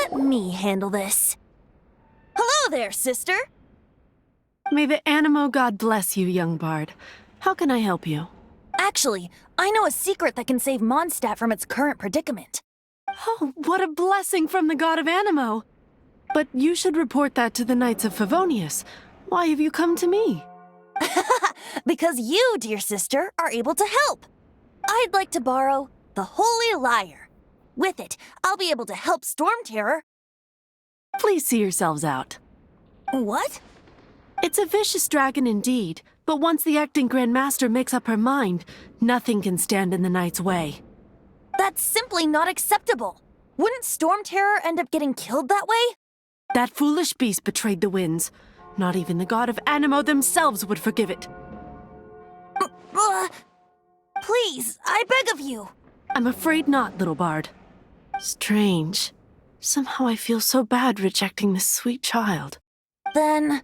Let me handle this. Hello there, sister! May the Animo God bless you, young bard. How can I help you? Actually, I know a secret that can save Mondstadt from its current predicament. Oh, what a blessing from the god of Animo! But you should report that to the Knights of Favonius. Why have you come to me? Because you, dear sister, are able to help. I'd like to borrow the Holy Lyre. With it, I'll be able to help Storm Terror. Please see yourselves out. What? It's a vicious dragon indeed, but once the acting Grand Master makes up her mind, nothing can stand in the Knight's way. That's simply not acceptable. Wouldn't Storm Terror end up getting killed that way? That foolish beast betrayed the winds. Not even the god of Animo themselves would forgive it. Please, I beg of you. I'm afraid not, little bard. Strange. Somehow I feel so bad rejecting this sweet child. Then,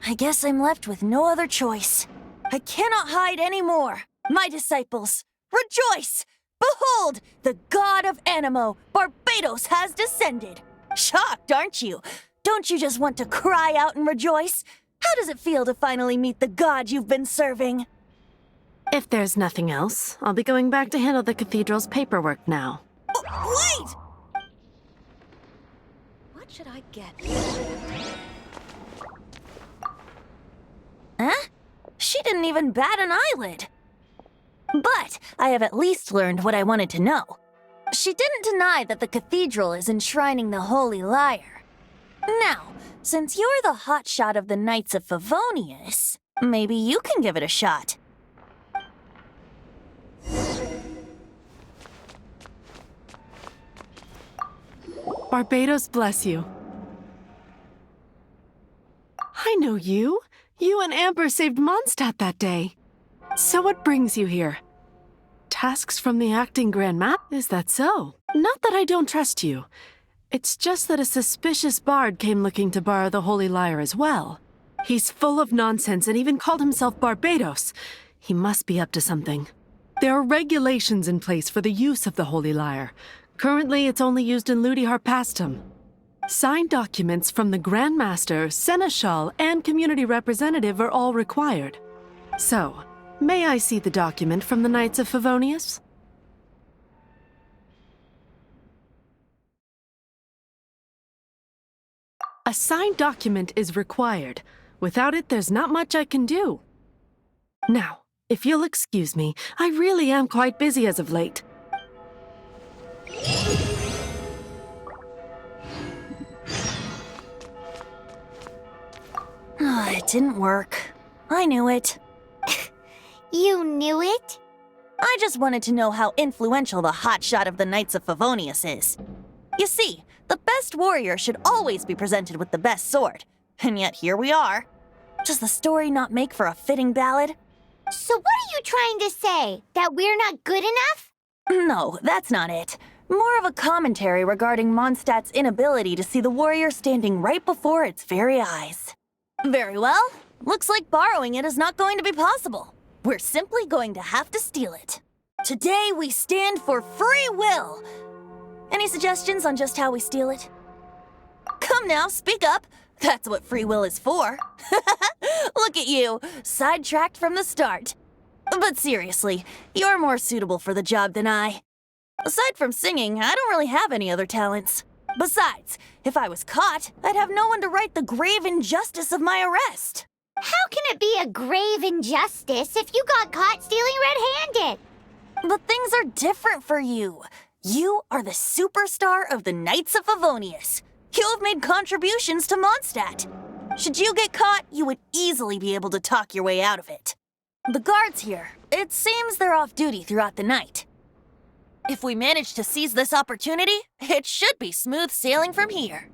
I guess I'm left with no other choice. I cannot hide anymore. My disciples, rejoice! Behold, the god of Animo, Barbados, has descended. Shocked, aren't you? Don't you just want to cry out and rejoice? How does it feel to finally meet the god you've been serving? If there's nothing else, I'll be going back to handle the cathedral's paperwork now. Oh, wait! What should I get? Huh? She didn't even bat an eyelid. But I have at least learned what I wanted to know. She didn't deny that the cathedral is enshrining the Holy Lyre. Now, since you're the hotshot of the Knights of Favonius, maybe you can give it a shot. Barbados bless you. I know you. You and Amber saved Mondstadt that day. So what brings you here? Tasks from the acting Grand Map? Is that so? Not that I don't trust you. It's just that a suspicious bard came looking to borrow the Holy Lyre as well. He's full of nonsense and even called himself Barbados. He must be up to something. There are regulations in place for the use of the Holy Lyre. Currently, it's only used in Ludi Harpastum. Signed documents from the Grand Master, Seneschal, and Community Representative are all required. So, may I see the document from the Knights of Favonius? A signed document is required. Without it, there's not much I can do. Now, if you'll excuse me, I really am quite busy as of late. It didn't work. I knew it. You knew it? I just wanted to know how influential the hotshot of the Knights of Favonius is. You see, the best warrior should always be presented with the best sword. And yet here we are. Does the story not make for a fitting ballad? So what are you trying to say? That we're not good enough? No, that's not it. More of a commentary regarding Mondstadt's inability to see the warrior standing right before its very eyes. Very well. Looks like borrowing it is not going to be possible. We're simply going to have to steal it. Today we stand for free will. Any suggestions on just how we steal it? Come now, speak up. That's what free will is for. Look at you, sidetracked from the start. But seriously, you're more suitable for the job than I. Aside from singing, I don't really have any other talents. Besides, if I was caught, I'd have no one to right the grave injustice of my arrest. How can it be a grave injustice if you got caught stealing red-handed? But things are different for you. You are the superstar of the Knights of Favonius. You have made contributions to Mondstadt. Should you get caught, you would easily be able to talk your way out of it. The guards here, it seems they're off duty throughout the night. If we manage to seize this opportunity, it should be smooth sailing from here.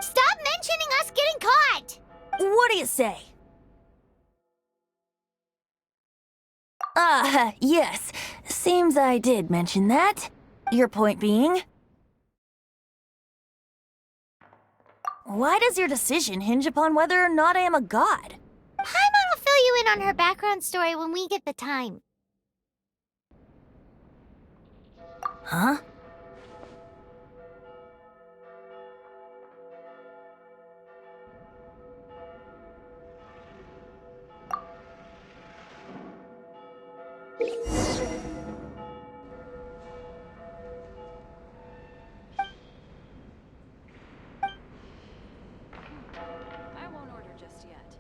Stop mentioning us getting caught! What do you say? Yes. Seems I did mention that. Your point being? Why does your decision hinge upon whether or not I am a god? Paimon will fill you in on her background story when we get the time. Huh? I won't order just yet.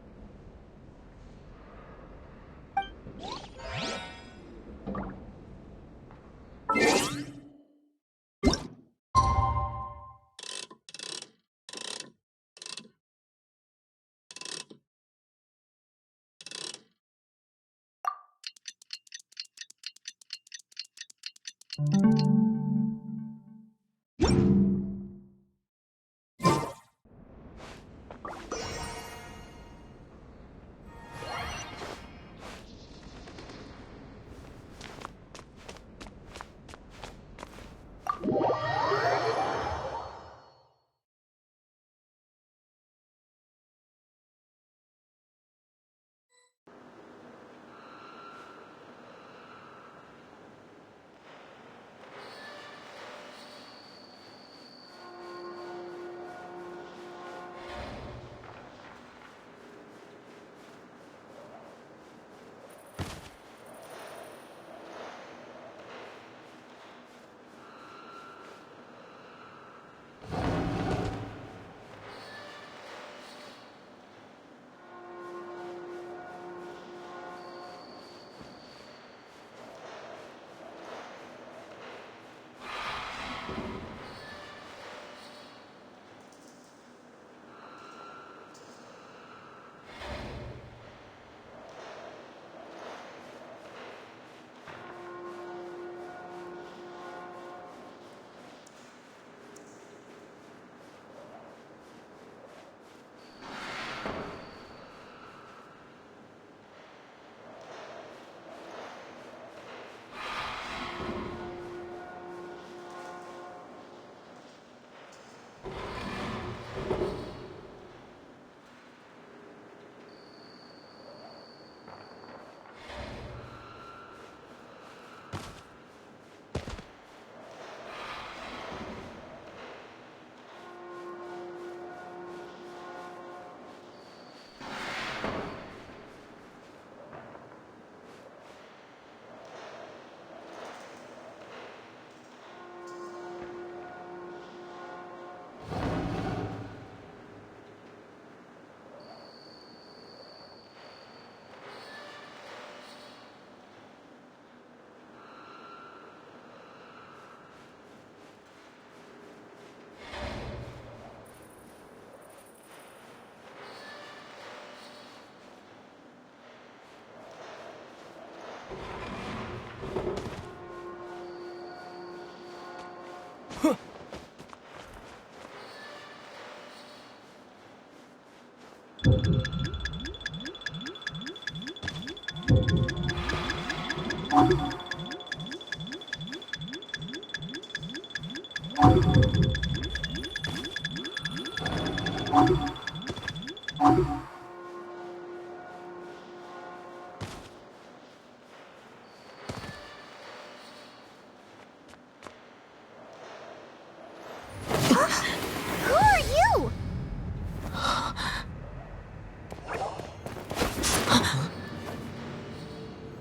Who are you?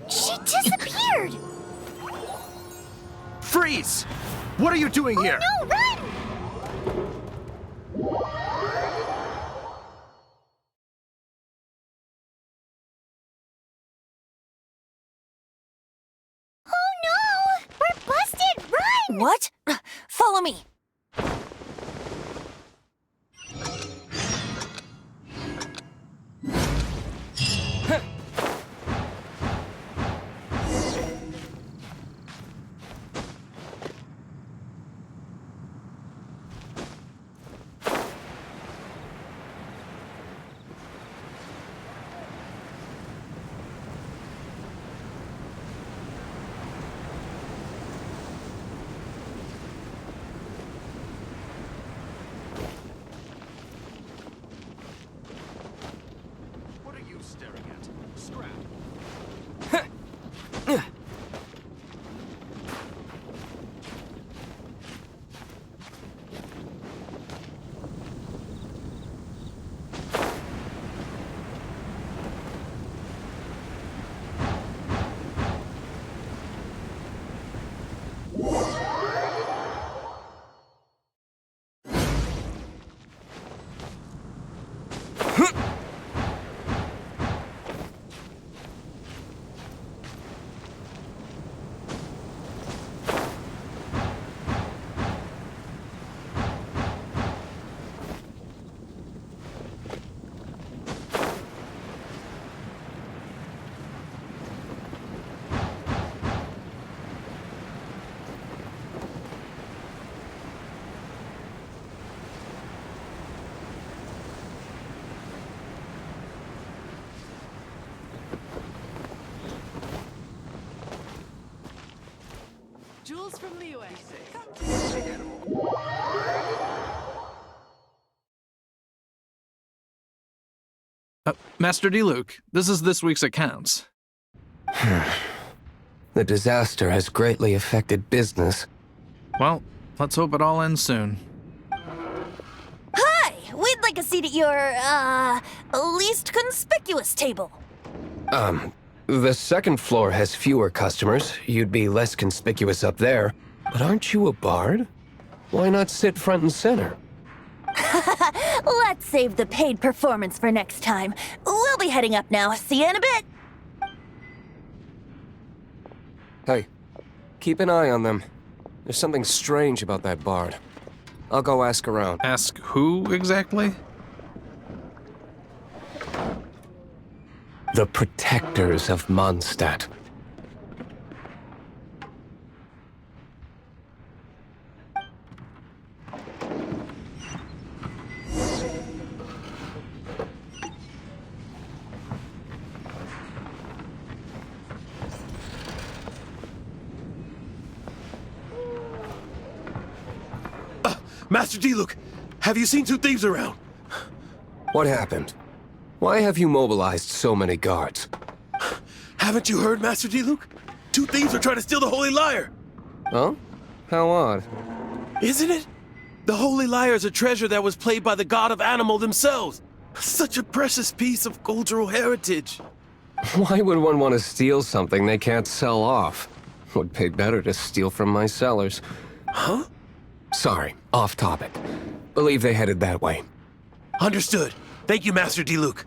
She disappeared! Freeze! What are you doing here? No, run! Oh no! We're busted! Run! What? Follow me. What are you staring at? Scrap. Jules from the US. Master D. Luke, this is this week's accounts. The disaster has greatly affected business. Well, let's hope it all ends soon. Hi! We'd like a seat at your, least conspicuous table. The second floor has fewer customers. You'd be less conspicuous up there. But aren't you a bard? Why not sit front and center? Let's save the paid performance for next time. We'll be heading up now. See you in a bit. Hey, keep an eye on them. There's something strange about that bard. I'll go ask around. Ask who exactly? The protectors of Mondstadt. Master D. Luke, have you seen two thieves around? What happened? Why have you mobilized so many guards? Haven't you heard, Master D. Luke? Two thieves are trying to steal the Holy Lyre. Huh? How odd. Isn't it? The Holy Lyre is a treasure that was played by the god of animal themselves. Such a precious piece of cultural heritage. Why would one want to steal something they can't sell off? Would pay better to steal from my sellers. Huh? Sorry, off topic. Believe they headed that way. Understood. Thank you, Master D. Luke.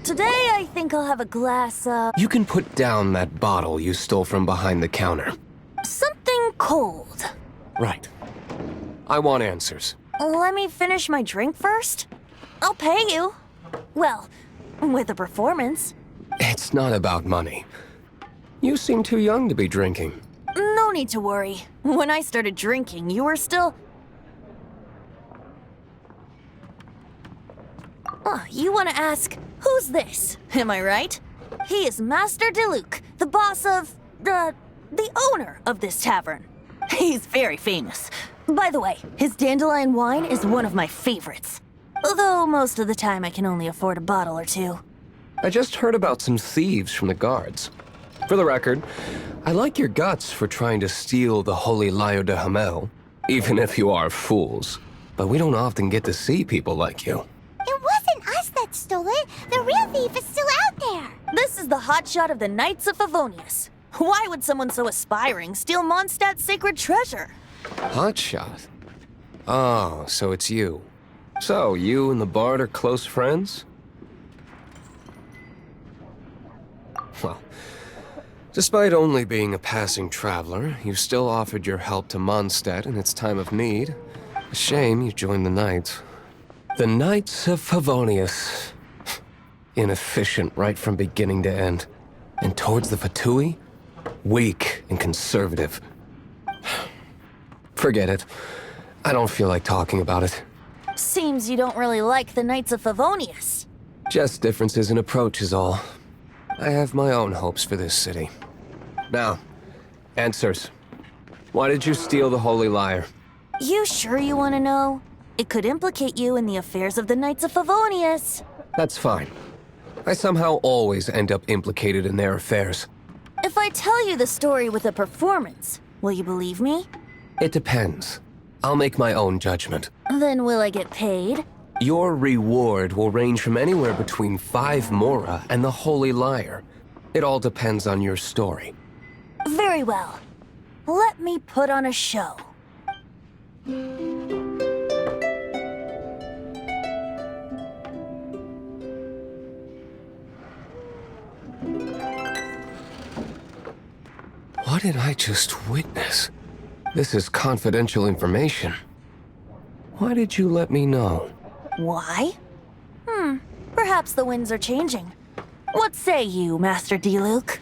Today, I think I'll have a glass of You can put down that bottle you stole from behind the counter. something cold. Right. I want answers. Let me finish my drink first. I'll pay you. Well, with a performance. It's not about money. You seem too young to be drinking. No need to worry. When I started drinking, you were still... Oh, you want to ask, who's this? Am I right? He is Master Diluc, the boss of... the owner of this tavern. He's very famous. By the way, his dandelion wine is one of my favorites. Although most of the time I can only afford a bottle or two. I just heard about some thieves from the guards. For the record, I like your guts for trying to steal the Holy Lyre de Hamel, even if you are fools. But we don't often get to see people like you. It wasn't us that stole it. The real thief is still out there. This is the hotshot of the Knights of Favonius. Why would someone so aspiring steal Mondstadt's sacred treasure? Hotshot? Oh, so it's you. So, you and the Bard are close friends? Well, despite only being a passing traveler, you still offered your help to Mondstadt in its time of need. A shame you joined the Knights. The Knights of Favonius. Inefficient right from beginning to end. And towards the Fatui, weak and conservative. Forget it. I don't feel like talking about it. Seems you don't really like the Knights of Favonius. Just differences in approach is all. I have my own hopes for this city. Now, answers. Why did you steal the Holy Lyre? You sure you want to know? It could implicate you in the affairs of the Knights of Favonius. That's fine. I somehow always end up implicated in their affairs. If I tell you the story with a performance, will you believe me? It depends. I'll make my own judgment. Then will I get paid? Your reward will range from anywhere between 5 Mora and the Holy Lyre. It all depends on your story. Very well. Let me put on a show. What did I just witness? This is confidential information. Why did you let me know? Why? Perhaps the winds are changing. What say you, Master Diluc?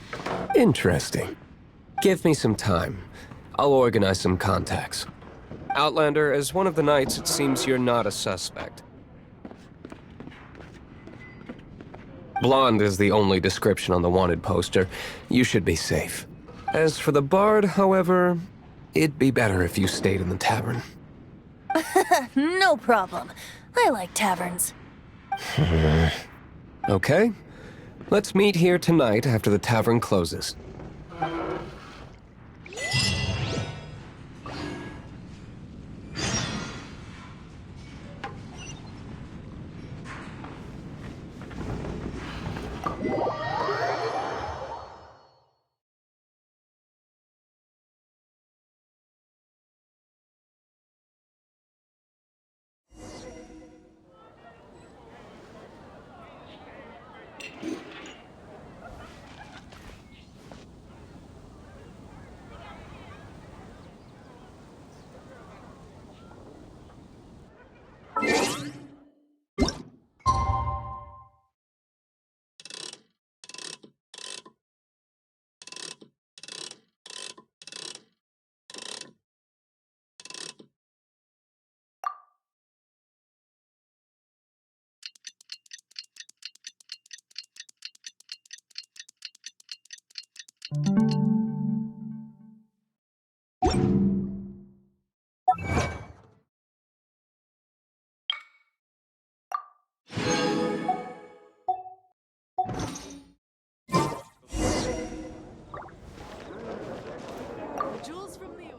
Interesting. Give me some time. I'll organize some contacts. Outlander, as one of the knights, it seems you're not a suspect. Blonde is the only description on the wanted poster. You should be safe. As for the Bard, however, it'd be better if you stayed in the tavern. No problem. I like taverns. Okay. Let's meet here tonight after the tavern closes. Jules from the US.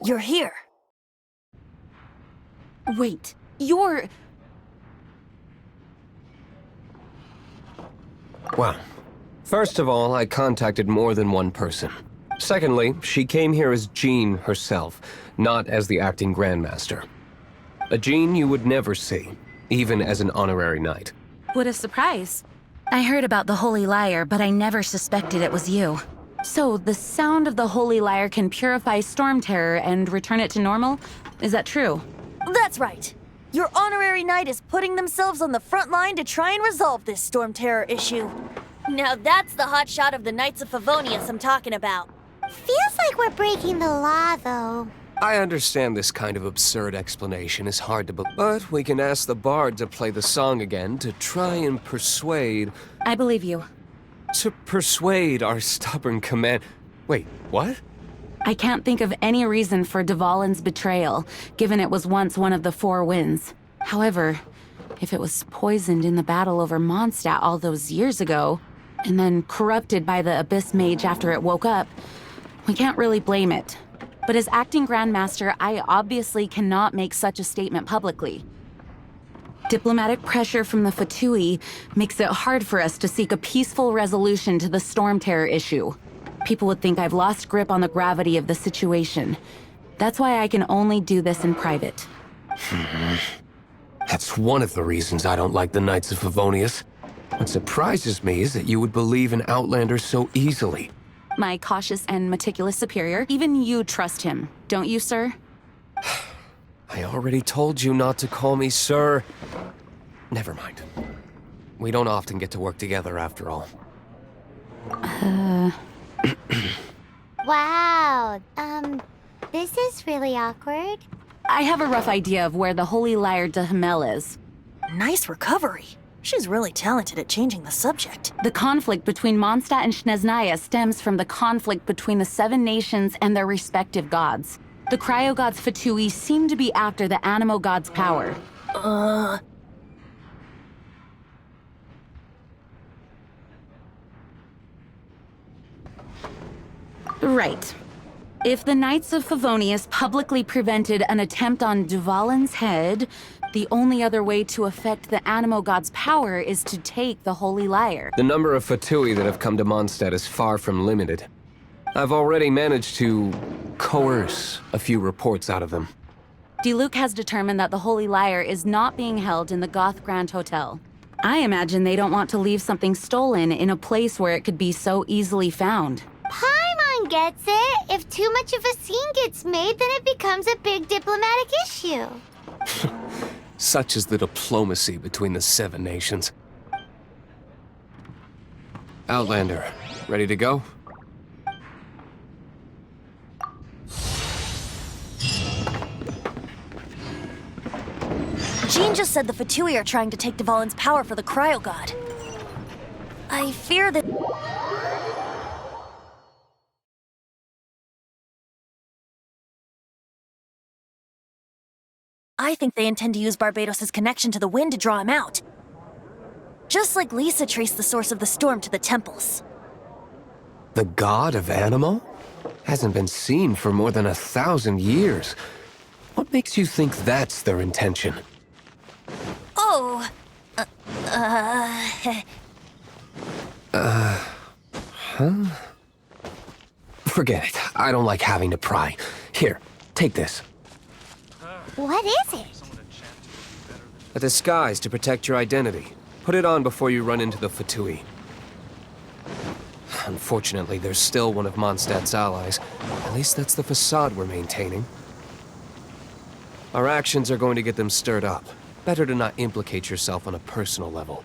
You're here. Wait, you're... Well, first of all, I contacted more than one person. Secondly, she came here as Jean herself, not as the acting Grandmaster. A Jean you would never see, even as an honorary knight. What a surprise. I heard about the Holy Lyre, but I never suspected it was you. So, the sound of the Holy Lyre can purify Storm Terror and return it to normal? Is that true? That's right. Your honorary knight is putting themselves on the front line to try and resolve this Storm Terror issue. Now that's the hot shot of the Knights of Favonius I'm talking about. Feels like we're breaking the law, though. I understand this kind of absurd explanation is hard to believe, but we can ask the bard to play the song again to try and persuade... I believe you. To persuade our stubborn command... Wait, what? I can't think of any reason for Dvalin's betrayal, given it was once one of the Four Winds. However, if it was poisoned in the battle over Mondstadt all those years ago, and then corrupted by the Abyss Mage after it woke up, we can't really blame it. But as acting Grandmaster, I obviously cannot make such a statement publicly. Diplomatic pressure from the Fatui makes it hard for us to seek a peaceful resolution to the Storm Terror issue. People would think I've lost grip on the gravity of the situation. That's why I can only do this in private. That's one of the reasons I don't like the Knights of Favonius. What surprises me is that you would believe in Outlanders so easily. My cautious and meticulous superior, even you trust him, don't you, sir? I already told you not to call me sir. Never mind. We don't often get to work together after all. Wow, this is really awkward. I have a rough idea of where the Holy Lyre de Himmel is. Nice recovery. She's really talented at changing the subject. The conflict between Mondstadt and Snezhnaya stems from the conflict between the Seven Nations and their respective gods. The cryo-gods Fatui seem to be after the Animo god's power. Right. If the Knights of Favonius publicly prevented an attempt on Dvalin's head, the only other way to affect the Animo god's power is to take the Holy Lyre. The number of Fatui that have come to Mondstadt is far from limited. I've already managed to coerce a few reports out of them. Diluc has determined that the Holy Lyre is not being held in the Goth Grand Hotel. I imagine they don't want to leave something stolen in a place where it could be so easily found. Paimon gets it. If too much of a scene gets made, then it becomes a big diplomatic issue. Such is the diplomacy between the Seven Nations. Outlander, ready to go? Jean just said the Fatui are trying to take Dvalin's power for the Cryo God. I fear that... I think they intend to use Barbados' connection to the wind to draw him out. Just like Lisa traced the source of the storm to the temples. The god of Animo? Hasn't been seen for more than 1,000 years. What makes you think that's their intention? Oh... Forget it. I don't like having to pry. Here, take this. What is it? A disguise to protect your identity. Put it on before you run into the Fatui. Unfortunately, there's still one of Mondstadt's allies. At least that's the facade we're maintaining. Our actions are going to get them stirred up. Better to not implicate yourself on a personal level.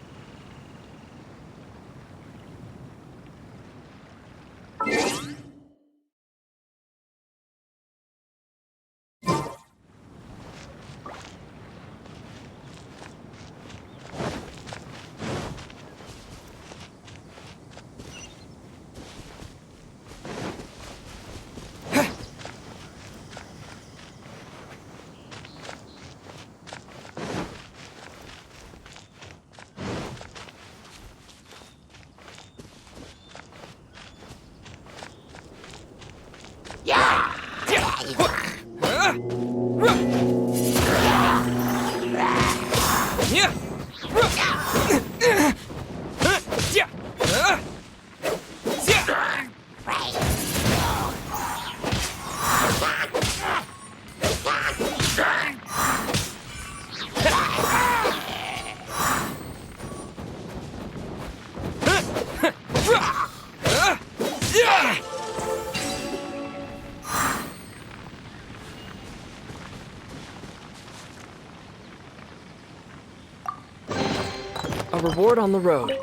A reward on the road.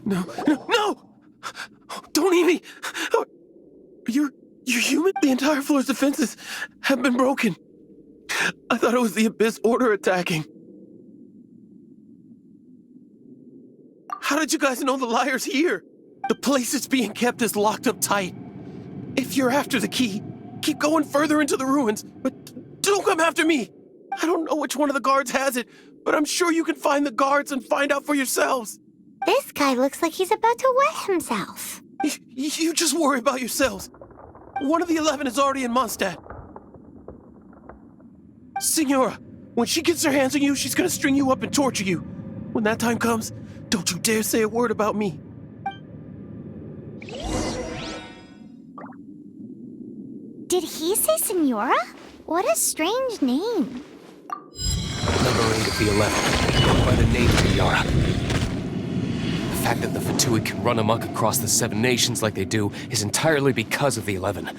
No, no, no! Don't eat me! You're human? The entire floor's defenses have been broken. I thought it was the Abyss Order attacking. How did you guys know the liar's here? The place it's being kept is locked up tight. If you're after the key, keep going further into the ruins, but don't come after me. I don't know which one of the guards has it, but I'm sure you can find the guards and find out for yourselves. This guy looks like he's about to wet himself. You just worry about yourselves. One of the 11 is already in Mondstadt. Signora, when she gets her hands on you, she's gonna string you up and torture you. When that time comes, don't you dare say a word about me. Did he say Senora? What a strange name. Number 8 of the 11. Go by the name Tiara. The fact that the Fatui can run amok across the 7 nations like they do is entirely because of the 11.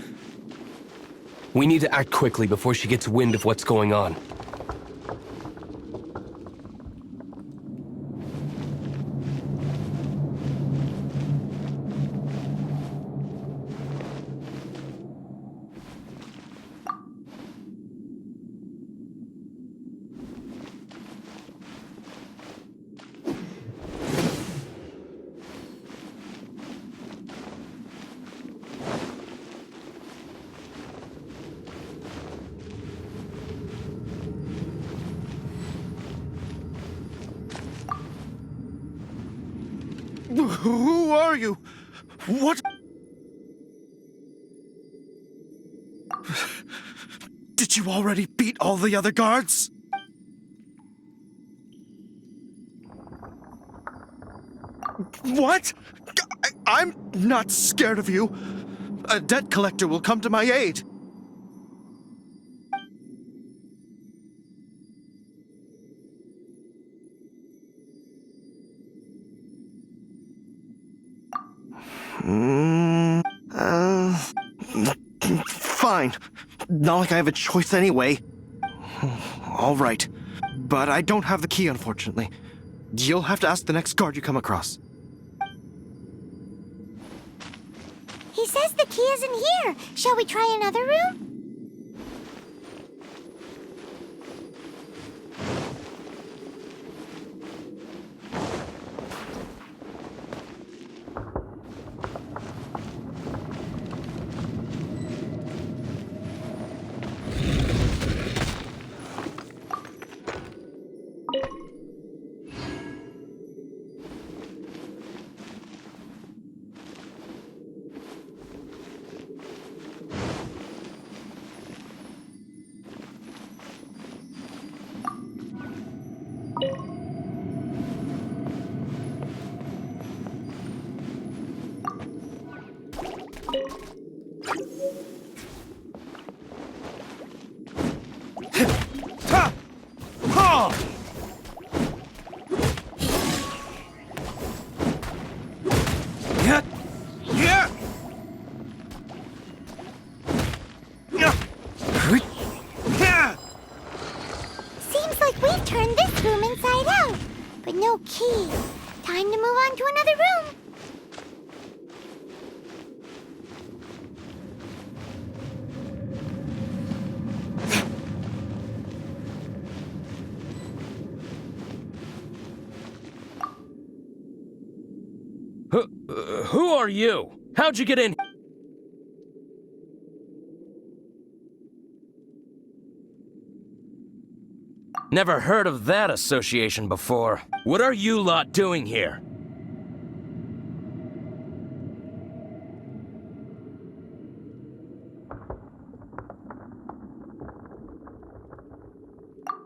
We need to act quickly before she gets wind of what's going on. Who are you? What? Did you already beat all the other guards? What? I'm not scared of you. A debt collector will come to my aid. Fine. Not like I have a choice anyway. All right. But I don't have the key, unfortunately. You'll have to ask the next guard you come across. He says the key isn't here. Shall we try another room? Seems like we've turned this room inside out, but no key. Time to move on to another room. Who are you? How'd you get in? Never heard of that association before. What are you lot doing here?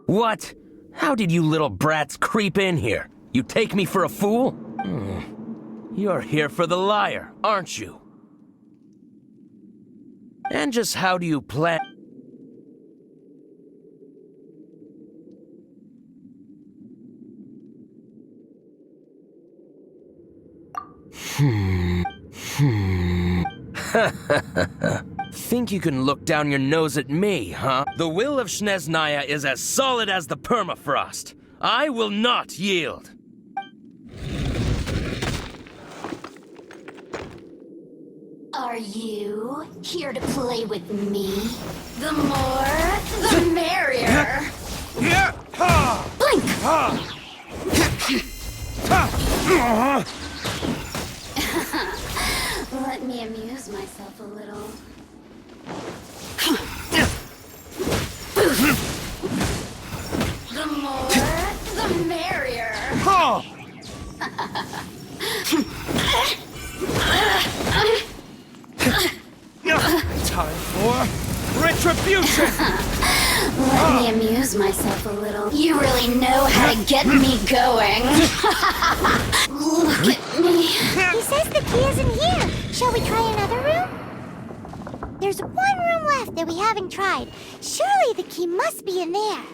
What? How did you little brats creep in here? You take me for a fool? You're here for the lyre, aren't you? And just how do you plan? Think you can look down your nose at me, huh? The will of Snezhnaya is as solid as the permafrost. I will not yield. Are you here to play with me? The more, the merrier. Blink! Let me amuse myself a little. The more, the merrier. Time for retribution! Let me amuse myself a little. You really know how to get me going. Look at me. He says the key isn't here. Shall we try another room? There's one room left that we haven't tried. Surely the key must be in there.